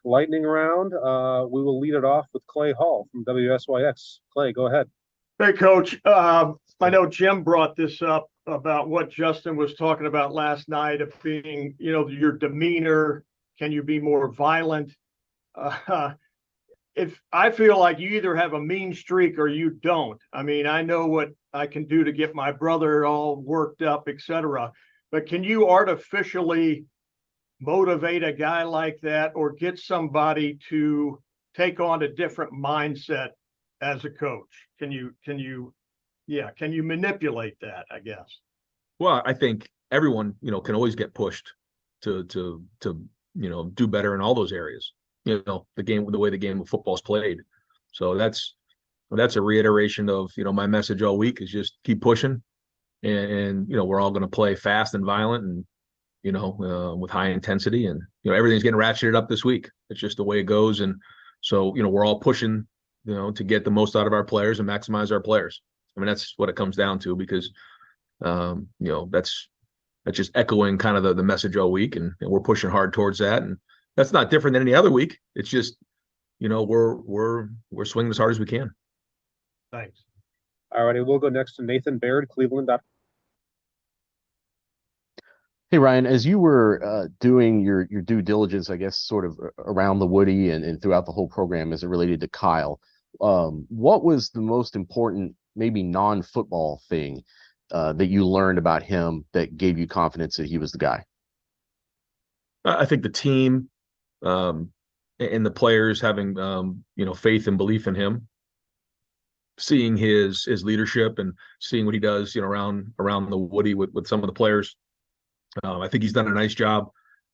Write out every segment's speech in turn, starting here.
lightning round. We will lead it off with Clay Hall from WSYX. Clay, go ahead. Hey, Coach. I know Jim brought this up about what Justin was talking about last night of being, your demeanor. Can you be more violent? If I feel like you either have a mean streak or you don't. I mean, I know what I can do to get my brother all worked up, etc. But can you artificially motivate a guy like that or get somebody to take on a different mindset as a coach? Can you manipulate that, I guess? Well, I think everyone, can always get pushed to do better in all those areas. The way the game of football is played. So that's a reiteration of, my message all week is just keep pushing and we're all going to play fast and violent and, with high intensity and, everything's getting ratcheted up this week. It's just the way it goes. And so, we're all pushing, to get the most out of our players and maximize our players. I mean, that's what it comes down to because, that's just echoing kind of the message all week and we're pushing hard towards that. And that's not different than any other week. It's just, we're swinging as hard as we can. Thanks. All righty, we'll go next to Nathan Baird, Cleveland. Hey, Ryan, as you were doing your due diligence, I guess, sort of around the Woody and throughout the whole program as it related to Kyle, what was the most important, maybe non-football thing that you learned about him that gave you confidence that he was the guy? I think the team and the players having, faith and belief in him, seeing his leadership and seeing what he does, around the Woody with some of the players. I think he's done a nice job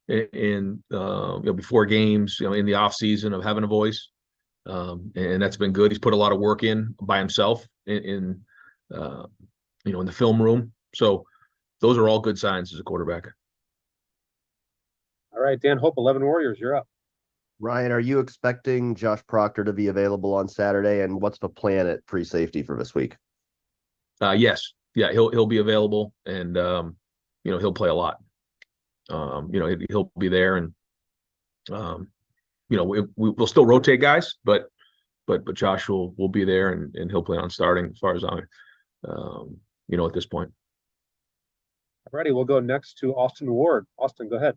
in before games, in the off season of having a voice. And that's been good. He's put a lot of work in by himself in the film room. So those are all good signs as a quarterback. All right, Dan Hope, 11 Warriors, you're up. Ryan, are you expecting Josh Proctor to be available on Saturday? And what's the plan at free safety for this week? Yes. Yeah, he'll be available and he'll play a lot. He'll be there and we'll still rotate guys, but Josh will be there and he'll play on starting as far as I'm at this point. All righty, we'll go next to Austin Ward. Austin, go ahead.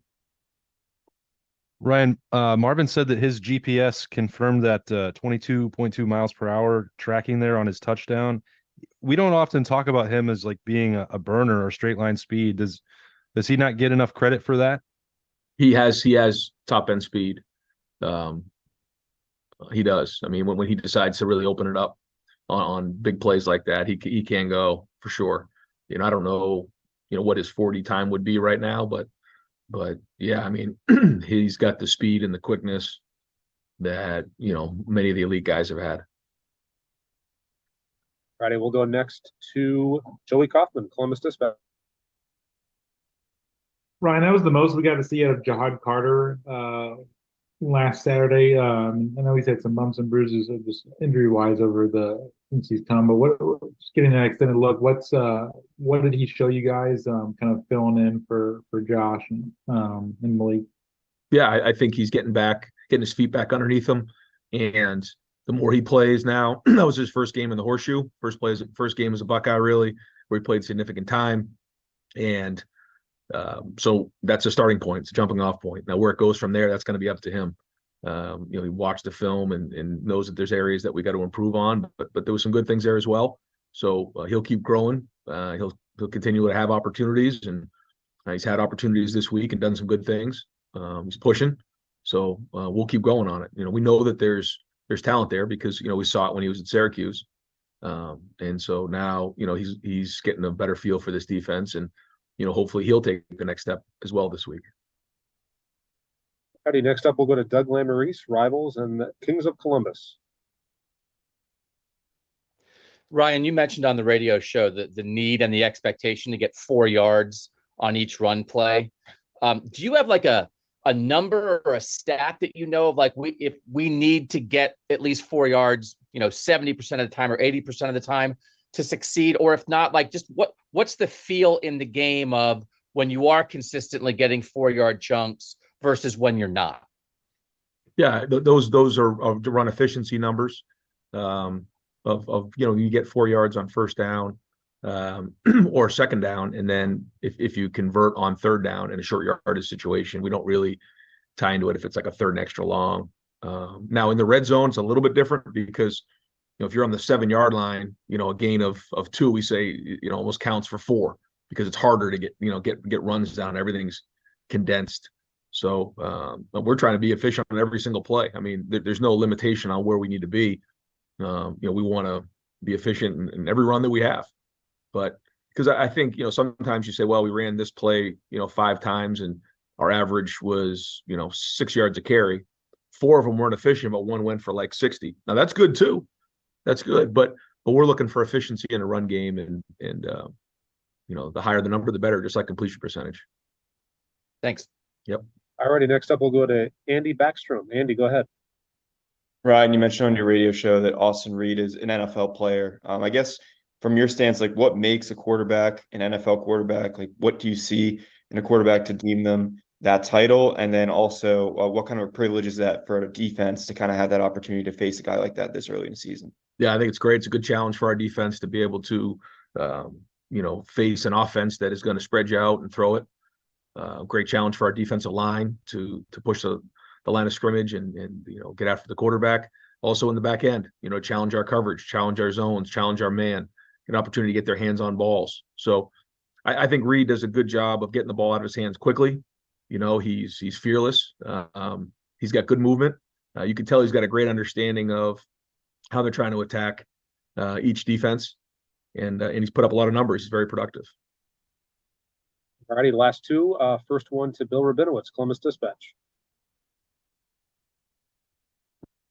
Ryan, Marvin said that his GPS confirmed that 22.2 miles per hour tracking there on his touchdown. We don't often talk about him as like being a burner or straight line speed. Does he not get enough credit for that? He has top end speed. He does. I mean, when he decides to really open it up on big plays like that, he can go for sure. I don't know, what his 40 time would be right now, but yeah, I mean, he's got the speed and the quickness that, many of the elite guys have had. All righty, we'll go next to Joey Kaufman, Columbus Dispatch. Ryan, that was the most we got to see out of Jahad Carter last Saturday. I know he's had some bumps and bruises, just injury-wise since he's come. But just getting that extended look, what did he show you guys? Kind of filling in for Josh and Malik. Yeah, I think he's getting his feet back underneath him, and the more he plays now, that was his first game in the Horseshoe, first game as a Buckeye, really, where he played significant time, and so that's a starting point. It's a jumping off point. Now where it goes from there, that's going to be up to him. He watched the film and knows that there's areas that we got to improve on, but there was some good things there as well. So he'll keep growing. He'll continue to have opportunities, and he's had opportunities this week and done some good things. He's pushing, so we'll keep going on it. We know that there's talent there because we saw it when he was at Syracuse, and so now he's getting a better feel for this defense, and hopefully he'll take the next step as well this week. Alrighty, next up we'll go to Doug Lamarice, Rivals and the Kings of Columbus. Ryan, you mentioned on the radio show the need and the expectation to get 4 yards on each run play. Do you have like a number or a stat that of if we need to get at least 4 yards, 70% of the time or 80% of the time to succeed, or if not, just what's the feel in the game of when you are consistently getting 4 yard chunks versus when you're not? Yeah, those are to run efficiency numbers. Of you get 4 yards on first down, or second down, and then if you convert on third down in a short yardage situation, we don't really tie into it if it's like a third and extra long. Now in the red zone, it's a little bit different because if you're on the 7-yard line, a gain of 2, we say almost counts for 4 because it's harder to get runs down. Everything's condensed. So we're trying to be efficient on every single play. I mean, there's no limitation on where we need to be. We want to be efficient in every run that we have. But because I think, sometimes you say, well, we ran this play, 5 times and our average was, 6 yards a carry. 4 of them weren't efficient, but 1 went for like 60. Now that's good too. That's good. But we're looking for efficiency in a run game, and the higher the number, the better, just like completion percentage. Thanks. Yep. All righty. Next up, we'll go to Andy Backstrom. Andy, go ahead. Ryan, you mentioned on your radio show that Austin Reed is an NFL player. I guess from your stance, like what makes a quarterback an NFL quarterback? Like what do you see in a quarterback to deem them that title? And then also what kind of a privilege is that for a defense to kind of have that opportunity to face a guy like that this early in the season? Yeah, I think it's great. It's a good challenge for our defense to be able to, face an offense that is going to spread you out and throw it. Great challenge for our defensive line to push the line of scrimmage and get after the quarterback. Also in the back end, challenge our coverage, challenge our zones, challenge our man, an opportunity to get their hands on balls. So I think Reed does a good job of getting the ball out of his hands quickly. He's fearless. He's got good movement. You can tell he's got a great understanding of how they're trying to attack each defense, and he's put up a lot of numbers. He's very productive. All righty, last 2. First one to Bill Rabinowitz, Columbus Dispatch.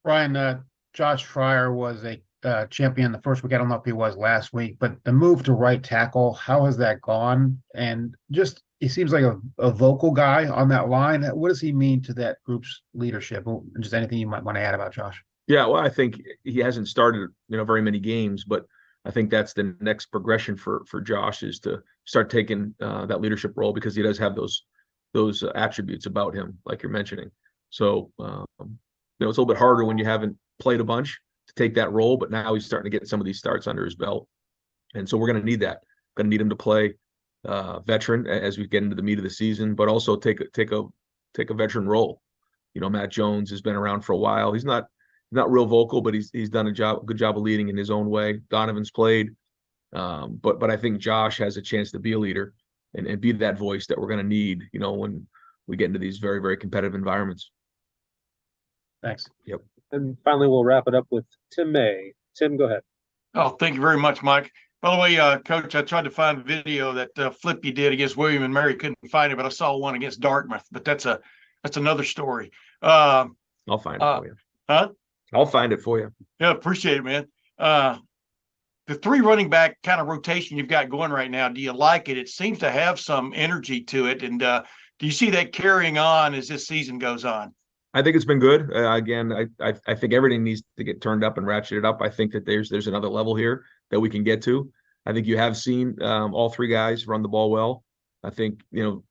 Ryan, Josh Fryer was a champion the first week. I don't know if he was last week, but the move to right tackle, how has that gone? And just, he seems like a vocal guy on that line. What does he mean to that group's leadership? Just anything you might want to add about Josh? Yeah, well, I think he hasn't started, very many games, but I think that's the next progression for Josh, is to start taking that leadership role, because he does have those attributes about him, like you're mentioning. So, it's a little bit harder when you haven't played a bunch to take that role, but now he's starting to get some of these starts under his belt. And so we're going to need that. Going to need him to play veteran as we get into the meat of the season, but also take a veteran role. Matt Jones has been around for a while. He's not real vocal, but he's done a good job of leading in his own way. Donovan's played, but I think Josh has a chance to be a leader and be that voice that we're going to need, when we get into these very, very competitive environments. Thanks. Yep. And finally, we'll wrap it up with Tim May. Tim, go ahead. Oh, thank you very much, Mike. By the way, Coach, I tried to find a video that Flip you did against William and Mary. Couldn't find it, but I saw one against Dartmouth. But that's another story. I'll find it for you. Huh? I'll find it for you. Yeah, appreciate it, man. The 3 running back kind of rotation you've got going right now, do you like it? It seems to have some energy to it. And do you see that carrying on as this season goes on? I think it's been good. Again, I think everything needs to get turned up and ratcheted up. I think that there's another level here that we can get to. I think you have seen all 3 guys run the ball well. I think,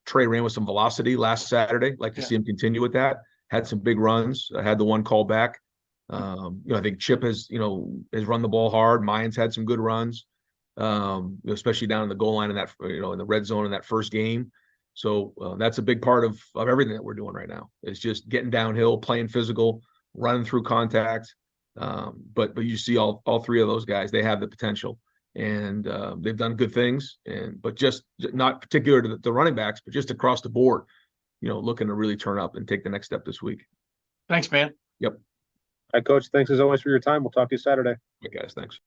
Trey ran with some velocity last Saturday. Like to see him continue with that. Had some big runs. Had the one call back. I think Chip has run the ball hard. Mayans had some good runs, especially down in the goal line in that, in the red zone in that first game. So that's a big part of everything that we're doing right now. It's just getting downhill, playing physical, running through contact. But you see all 3 of those guys, they have the potential, and they've done good things. But just not particular to the running backs, but just across the board, looking to really turn up and take the next step this week. Thanks, man. Yep. All right, Coach, thanks as always for your time. We'll talk to you Saturday. Okay, guys, thanks.